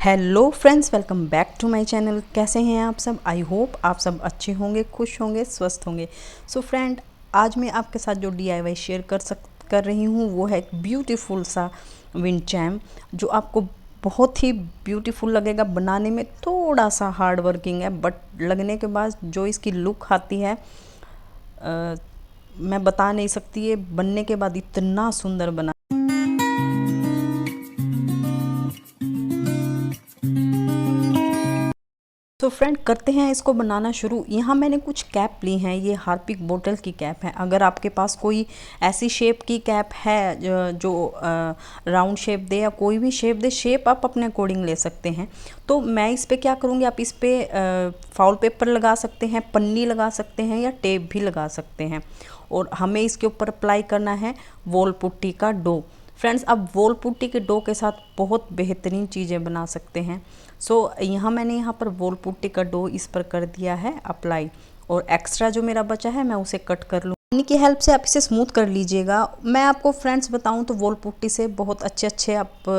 Hello friends, welcome back to my channel. कैसे हैं आप सब? आई होप आप सब अच्छे होंगे, खुश होंगे, स्वस्थ होंगे। सो फ्रेंड, आज मैं आपके साथ जो DIY शेयर कर रही हूँ वो है एक ब्यूटीफुल सा विंड चाइम, जो आपको बहुत ही ब्यूटीफुल लगेगा। बनाने में थोड़ा सा हार्ड वर्किंग है, बट लगने के बाद जो इसकी लुक आती है मैं बता नहीं सकती। ये बनने के बाद इतना सुंदर बना। तो फ्रेंड, करते हैं इसको बनाना शुरू। यहाँ मैंने कुछ कैप ली हैं, ये हार्पिक बोतल की कैप है। अगर आपके पास कोई ऐसी शेप की कैप है जो राउंड शेप दे या कोई भी शेप दे, शेप आप अपने अकॉर्डिंग ले सकते हैं। तो मैं इस पर क्या करूँगी, आप इस पर फाउल पेपर लगा सकते हैं, पन्नी लगा सकते हैं या टेप भी लगा सकते हैं। और हमें इसके ऊपर अप्लाई करना है वॉल पुट्टी का डो। फ्रेंड्स, आप वॉल पुट्टी के डो के साथ बहुत बेहतरीन चीज़ें बना सकते हैं। यहाँ मैंने यहाँ पर वॉल पुट्टी का डो इस पर कर दिया है अप्लाई, और एक्स्ट्रा जो मेरा बचा है मैं उसे कट कर लूँ। पानी की हेल्प से आप इसे स्मूथ कर लीजिएगा। मैं आपको फ्रेंड्स बताऊँ तो वॉल पुट्टी से बहुत अच्छे आप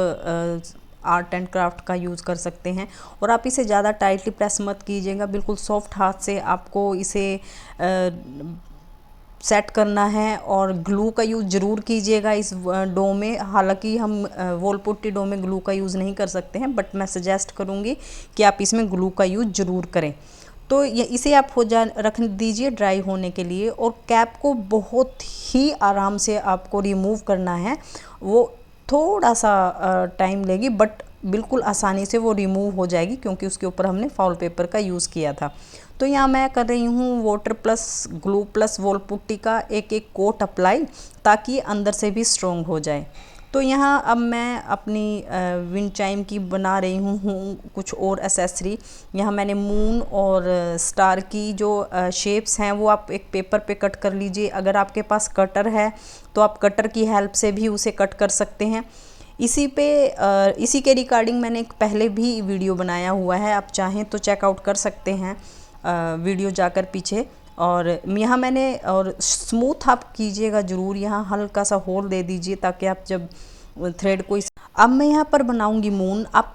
आर्ट एंड क्राफ्ट का यूज़ कर सकते हैं। और आप इसे ज़्यादा टाइटली प्रेस मत कीजिएगा, बिल्कुल सॉफ्ट हाथ से आपको इसे सेट करना है। और ग्लू का यूज़ ज़रूर कीजिएगा इस डो में। हालांकि हम वॉल पुट्टी डो में ग्लू का यूज़ नहीं कर सकते हैं, बट मैं सजेस्ट करूँगी कि आप इसमें ग्लू का यूज़ ज़रूर करें। तो ये इसे आप रख दीजिए ड्राई होने के लिए। और कैप को बहुत ही आराम से आपको रिमूव करना है। वो थोड़ा सा टाइम लेगी, बट बिल्कुल आसानी से वो रिमूव हो जाएगी, क्योंकि उसके ऊपर हमने फाउल पेपर का यूज़ किया था। तो यहाँ मैं कर रही हूँ water plus glue plus wall putty का एक एक कोट अप्लाई, ताकि अंदर से भी स्ट्रॉन्ग हो जाए। तो यहाँ अब मैं अपनी विंड चाइम की बना रही हूँ कुछ और एसेसरी। यहाँ मैंने मून और स्टार की जो शेप्स हैं वो आप एक पेपर पे कट कर लीजिए। अगर आपके पास कटर है तो आप कटर की हेल्प से भी उसे कट कर सकते हैं। इसी के रिगार्डिंग मैंने एक पहले भी वीडियो बनाया हुआ है, आप चाहें तो चेकआउट कर सकते हैं वीडियो जाकर पीछे। और यहाँ मैंने, और स्मूथ आप कीजिएगा ज़रूर, यहाँ हल्का सा होल दे दीजिए ताकि आप जब थ्रेड को अब मैं यहाँ पर बनाऊंगी मून। आप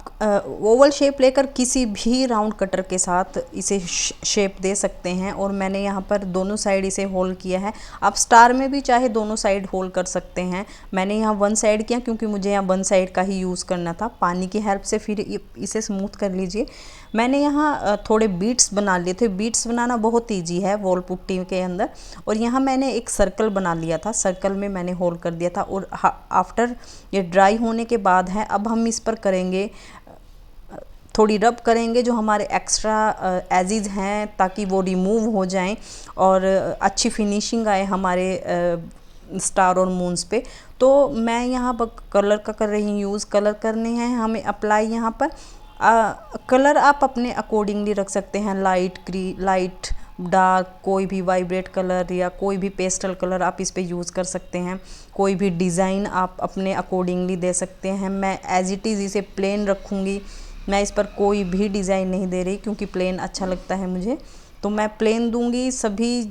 ओवल शेप लेकर किसी भी राउंड कटर के साथ इसे शेप दे सकते हैं। और मैंने यहाँ पर दोनों साइड इसे होल किया है। आप स्टार में भी चाहे दोनों साइड होल कर सकते हैं। मैंने यहाँ वन साइड किया क्योंकि मुझे यहाँ वन साइड का ही यूज़ करना था। पानी की हेल्प से फिर इसे स्मूथ कर लीजिए। मैंने यहाँ थोड़े बीट्स बना लिए थे। बीट्स बनाना बहुत ईजी है वॉल पुट्टी के अंदर। और यहाँ मैंने एक सर्कल बना लिया था, सर्कल में मैंने होल कर दिया था। और आफ्टर ये ड्राई होने के बाद है, अब हम इस पर करेंगे थोड़ी रब करेंगे जो हमारे एक्स्ट्रा एजिज हैं, ताकि वो रिमूव हो जाएं और अच्छी फिनिशिंग आए हमारे स्टार और मून्स पे। तो मैं यहाँ पर कलर का कर रही हूँ यूज़। कलर करने हैं हमें अप्लाई। यहाँ पर कलर आप अपने अकॉर्डिंगली रख सकते हैं, लाइट डार्क, कोई भी वाइब्रेट कलर या कोई भी पेस्टल कलर आप इस पे यूज़ कर सकते हैं। कोई भी डिज़ाइन आप अपने अकॉर्डिंगली दे सकते हैं। मैं एज इट इज़ इसे प्लेन रखूँगी। मैं इस पर कोई भी डिज़ाइन नहीं दे रही, क्योंकि प्लेन अच्छा लगता है मुझे। तो मैं प्लेन दूंगी सभी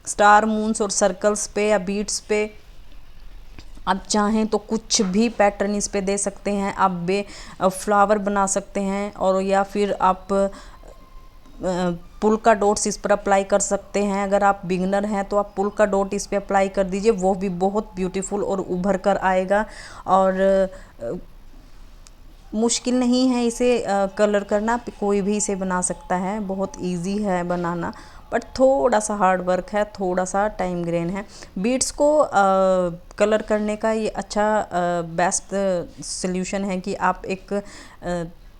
स्टार, मून्स और सर्कल्स पे या बीट्स पे। आप चाहें तो कुछ भी पैटर्न इस पे दे सकते हैं। आप फ्लावर बना सकते हैं, और या फिर आप पुल का डॉट्स इस पर अप्लाई कर सकते हैं। अगर आप बिगनर हैं तो आप पुल का डॉट इस पे अप्लाई कर दीजिए, वो भी बहुत ब्यूटीफुल और उभर कर आएगा। और मुश्किल नहीं है इसे कलर करना, कोई भी इसे बना सकता है, बहुत इजी है बनाना। बट थोड़ा सा हार्ड वर्क है, थोड़ा सा टाइम ग्रेन है। बीड्स को कलर करने का ये अच्छा बेस्ट सल्यूशन है कि आप एक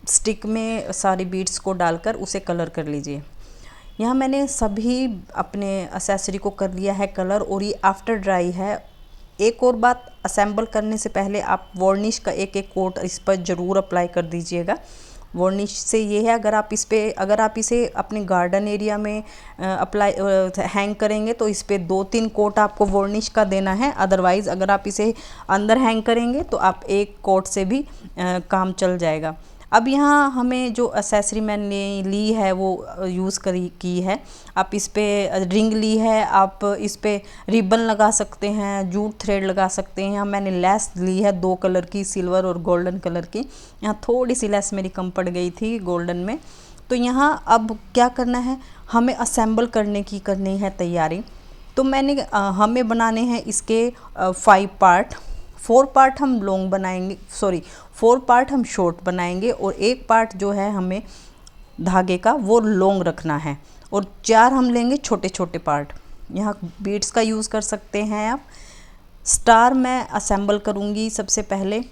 स्टिक में सारी बीड्स को डालकर उसे कलर कर लीजिए। यहाँ मैंने सभी अपने एक्सेसरी को कर लिया है कलर, और ये आफ्टर ड्राई है। एक और बात, असेंबल करने से पहले आप वार्निश का एक एक कोट इस पर ज़रूर अप्लाई कर दीजिएगा। वार्निश से ये है, अगर आप इसे अपने गार्डन एरिया में अप्लाई हैंग करेंगे तो इस पर 2-3 कोट आपको वार्निश का देना है। अदरवाइज़ अगर आप इसे अंदर हैंग करेंगे तो आप एक कोट से भी काम चल जाएगा। अब यहाँ हमें जो एक्सेसरी मैंने ली है वो यूज़ की है। आप इस पे रिंग ली है, आप इस पे रिबन लगा सकते हैं, जूट थ्रेड लगा सकते हैं। यहाँ मैंने लेस ली है 2 कलर की, सिल्वर और गोल्डन कलर की। यहाँ थोड़ी सी लेस मेरी कम पड़ गई थी गोल्डन में। तो यहाँ अब क्या करना है, हमें असेंबल करनी है तैयारी। तो हमें बनाने हैं इसके 5 पार्ट। 4 पार्ट हम लॉन्ग बनाएंगे, सॉरी 4 पार्ट हम शॉर्ट बनाएंगे और 1 पार्ट जो है हमें धागे का वो लॉन्ग रखना है, और 4 हम लेंगे छोटे छोटे पार्ट। यहाँ बीड्स का यूज़ कर सकते हैं आप। स्टार मैं असेंबल करूँगी। सबसे पहले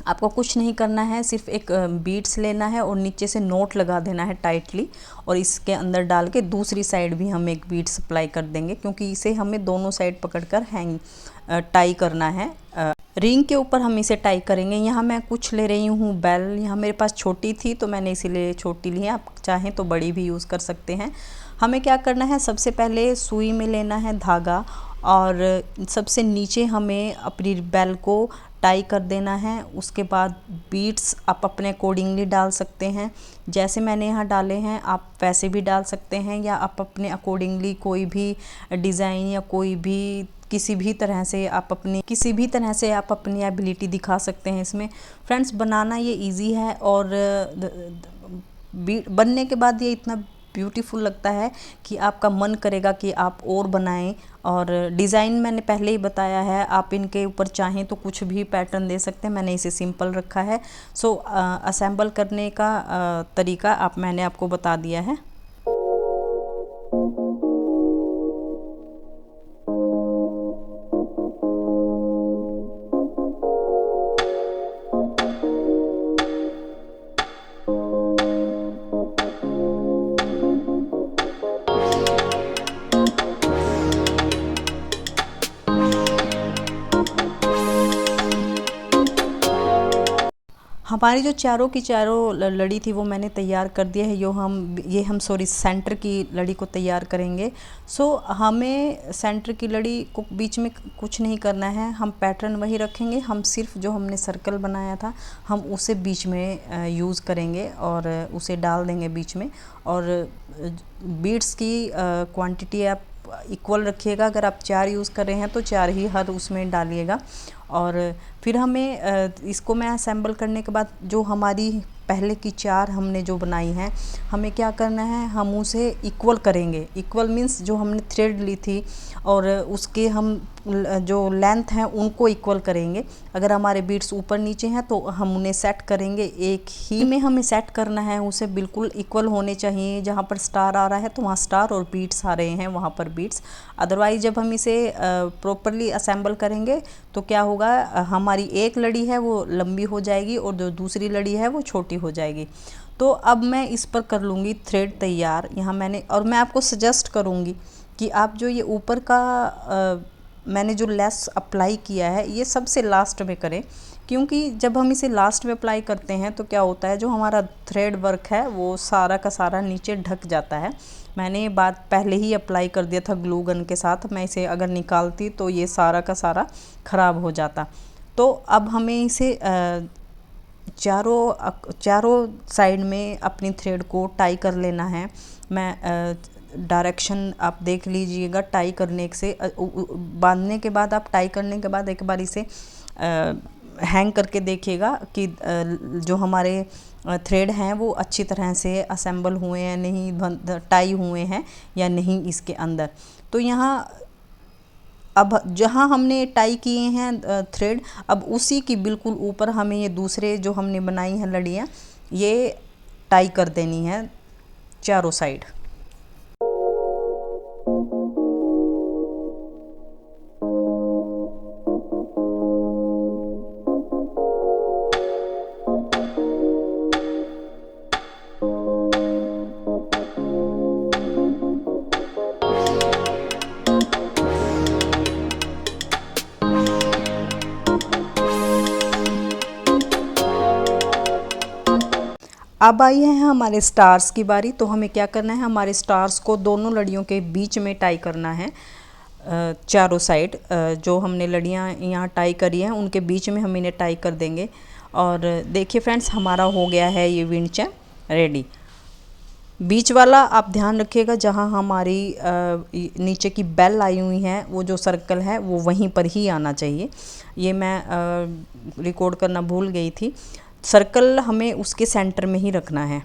आपको कुछ नहीं करना है, सिर्फ एक बीड्स लेना है और नीचे से नोट लगा देना है टाइटली, और इसके अंदर डाल के दूसरी साइड भी हम एक बीड्स अप्लाई कर देंगे, क्योंकि इसे हमें दोनों साइड पकड़कर टाई करना है। रिंग के ऊपर हम इसे टाई करेंगे। यहाँ मैं कुछ ले रही हूँ बेल। यहाँ मेरे पास छोटी थी तो मैंने इसीलिए छोटी ली है, आप चाहें तो बड़ी भी यूज़ कर सकते हैं। हमें क्या करना है, सबसे पहले सुई में लेना है धागा, और सबसे नीचे हमें अपनी बेल को टाई कर देना है। उसके बाद बीड्स आप अपने अकॉर्डिंगली डाल सकते हैं, जैसे मैंने यहाँ डाले हैं आप वैसे भी डाल सकते हैं, या आप अपने अकॉर्डिंगली कोई भी डिज़ाइन या कोई भी किसी भी तरह से आप अपनी एबिलिटी दिखा सकते हैं इसमें। फ्रेंड्स, बनाना ये इजी है, और बनने के बाद ये इतना ब्यूटीफुल लगता है कि आपका मन करेगा कि आप और बनाएं। और डिज़ाइन मैंने पहले ही बताया है, आप इनके ऊपर चाहें तो कुछ भी पैटर्न दे सकते हैं। मैंने इसे सिंपल रखा है। सो असेंबल करने का तरीका मैंने आपको बता दिया है। हमारी जो चारों की चारों लड़ी थी वो मैंने तैयार कर दिया है। ये हम सेंटर की लड़ी को तैयार करेंगे। सो हमें सेंटर की लड़ी को बीच में कुछ नहीं करना है, हम पैटर्न वही रखेंगे। हम सिर्फ जो हमने सर्कल बनाया था हम उसे बीच में यूज़ करेंगे और उसे डाल देंगे बीच में। और बीड्स की क्वांटिटी आप इक्वल रखिएगा। अगर आप 4 यूज़ कर रहे हैं तो 4 ही हर उसमें डालिएगा। और फिर हमें इसको मैं असेंबल करने के बाद जो हमारी पहले की 4 हमने जो बनाई हैं, हमें क्या करना है, हम उसे इक्वल करेंगे। इक्वल मीन्स जो हमने थ्रेड ली थी और उसके हम जो लेंथ हैं उनको इक्वल करेंगे। अगर हमारे बीड्स ऊपर नीचे हैं तो हम उन्हें सेट करेंगे, एक ही में हमें सेट करना है, उसे बिल्कुल इक्वल होने चाहिए। जहाँ पर स्टार आ रहा है तो वहाँ स्टार, और बीड्स आ रहे हैं वहाँ पर बीड्स। अदरवाइज जब हम इसे प्रॉपरली असेंबल करेंगे तो क्या होगा, हमारी एक लड़ी है वो लंबी हो जाएगी और जो दूसरी लड़ी है वो छोटी हो जाएगी। तो अब मैं इस पर कर लूँगी थ्रेड तैयार। यहाँ मैं आपको सजेस्ट करूँगी कि आप जो ये ऊपर का मैंने जो लेस अप्लाई किया है ये सबसे लास्ट में करें, क्योंकि जब हम इसे लास्ट में अप्लाई करते हैं तो क्या होता है, जो हमारा थ्रेड वर्क है वो सारा का सारा नीचे ढक जाता है। मैंने ये बात पहले ही अप्लाई कर दिया था ग्लू गन के साथ। मैं इसे अगर निकालती तो ये सारा का सारा ख़राब हो जाता। तो अब हमें इसे चारों साइड में अपनी थ्रेड को टाई कर लेना है। मैं डायरेक्शन आप देख लीजिएगा। टाई करने से बांधने के बाद, आप टाई करने के बाद एक बार इसे हैंग करके देखिएगा कि जो हमारे थ्रेड हैं वो अच्छी तरह से असेंबल हुए हैं नहीं, टाई हुए हैं या नहीं इसके अंदर। तो यहाँ अब जहाँ हमने टाई किए हैं थ्रेड, अब उसी की बिल्कुल ऊपर हमें ये दूसरे जो हमने बनाई हैं लड़ियाँ, ये टाई कर देनी है चारों साइड। अब आई है हमारे स्टार्स की बारी। तो हमें क्या करना है, हमारे स्टार्स को दोनों लड़ियों के बीच में टाई करना है। चारों साइड जो हमने लड़ियाँ यहाँ टाई करी हैं उनके बीच में हम इन्हें टाई कर देंगे। और देखिए फ्रेंड्स, हमारा हो गया है ये विंड चैम रेडी। बीच वाला आप ध्यान रखिएगा, जहाँ हमारी नीचे की बेल आई हुई है वो जो सर्कल है वो वहीं पर ही आना चाहिए। ये मैं रिकॉर्ड करना भूल गई थी। सर्कल हमें उसके सेंटर में ही रखना है।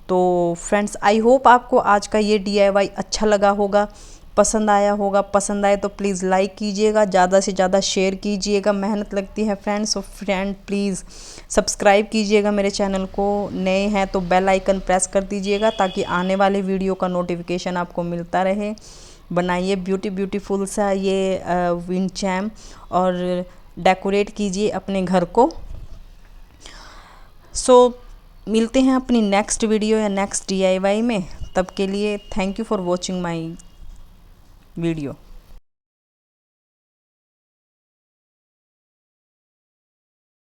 तो फ्रेंड्स, आई होप आपको आज का ये DIY अच्छा लगा होगा, पसंद आया होगा। पसंद आए तो प्लीज़ लाइक कीजिएगा, ज़्यादा से ज़्यादा शेयर कीजिएगा। मेहनत लगती है फ्रेंड्स, और फ्रेंड प्लीज़ सब्सक्राइब कीजिएगा मेरे चैनल को। नए हैं तो बेल आइकन प्रेस कर दीजिएगा ताकि आने वाले वीडियो का नोटिफिकेशन आपको मिलता रहे। बनाइए ब्यूटीफुल सा ये विंड चैम और डेकोरेट कीजिए अपने घर को। मिलते हैं अपनी नेक्स्ट वीडियो या नेक्स्ट DIY में। तब के लिए thank you for watching my video.